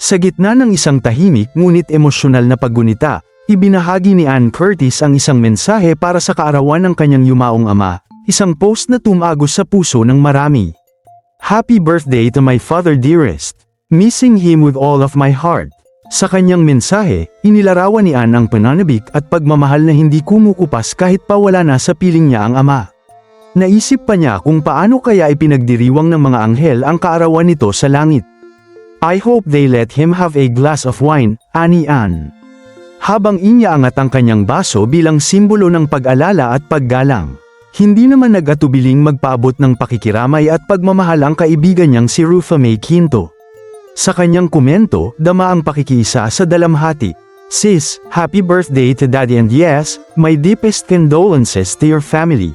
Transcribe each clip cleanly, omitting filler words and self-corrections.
Sa gitna ng isang tahimik ngunit emosyonal na paggunita, ibinahagi ni Ann Curtis ang isang mensahe para sa kaarawan ng kanyang yumaong ama, isang post na tumagos sa puso ng marami. Happy birthday to my father dearest. Missing him with all of my heart. Sa kanyang mensahe, inilarawan ni Ann ang pananabik at pagmamahal na hindi kumukupas kahit pa wala na sa piling niya ang ama. Naisip pa niya kung paano kaya ipinagdiriwang ng mga anghel ang kaarawan nito sa langit. I hope they let him have a glass of wine, ani Ann. Habang iniaangat ang kanyang baso bilang simbolo ng pag-alala at paggalang. Hindi naman nag-atubiling magpaabot ng pakikiramay at pagmamahal ang kaibigan niyang si Rufa May Quinto. Sa kanyang komento, dama ang pakikiisa sa dalamhati. Sis, happy birthday to Daddy and yes, my deepest condolences to your family.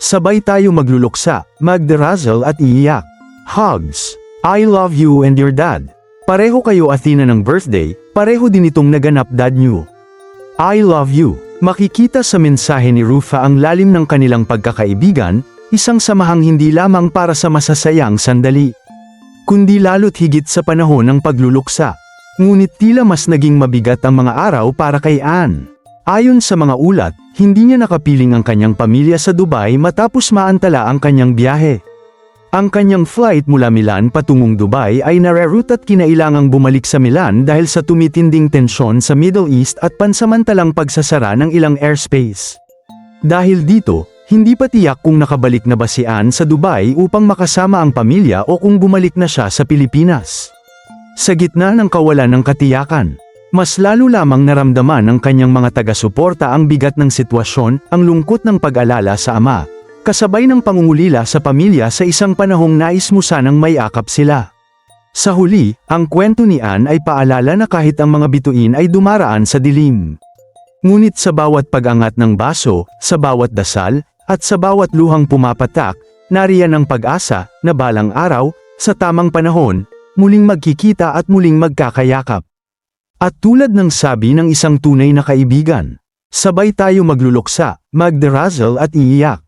Sabay tayo magluluksa, magdarasal at iiyak. Hugs. I love you and your dad. Pareho kayo Athena ng birthday, pareho din itong naganap dad niyo. I love you. Makikita sa mensahe ni Rufa ang lalim ng kanilang pagkakaibigan, isang samahang hindi lamang para sa masasayang sandali, kundi lalo't higit sa panahon ng pagluluksa. Ngunit tila mas naging mabigat ang mga araw para kay Ann. Ayon sa mga ulat, hindi niya nakapiling ang kanyang pamilya sa Dubai matapos maantala ang kanyang biyahe. Ang kanyang flight mula Milan patungong Dubai ay nareroute at kinailangang bumalik sa Milan dahil sa tumitinding tensyon sa Middle East at pansamantalang pagsasara ng ilang airspace. Dahil dito, hindi pa tiyak kung nakabalik na ba si Ann sa Dubai upang makasama ang pamilya o kung bumalik na siya sa Pilipinas. Sa gitna ng kawalan ng katiyakan, mas lalo lamang naramdaman ng kanyang mga taga-suporta ang bigat ng sitwasyon, ang lungkot ng pag-alala sa ama, kasabay ng pangungulila sa pamilya sa isang panahong nais mo sanang may akap sila. Sa huli, ang kwento ni Ann ay paalala na kahit ang mga bituin ay dumaraan sa dilim. Ngunit sa bawat pag-angat ng baso, sa bawat dasal, at sa bawat luhang pumapatak, nariyan ang pag-asa na balang araw, sa tamang panahon, muling magkikita at muling magkakayakap. At tulad ng sabi ng isang tunay na kaibigan, sabay tayo magluluksa, magdarasal at iiyak.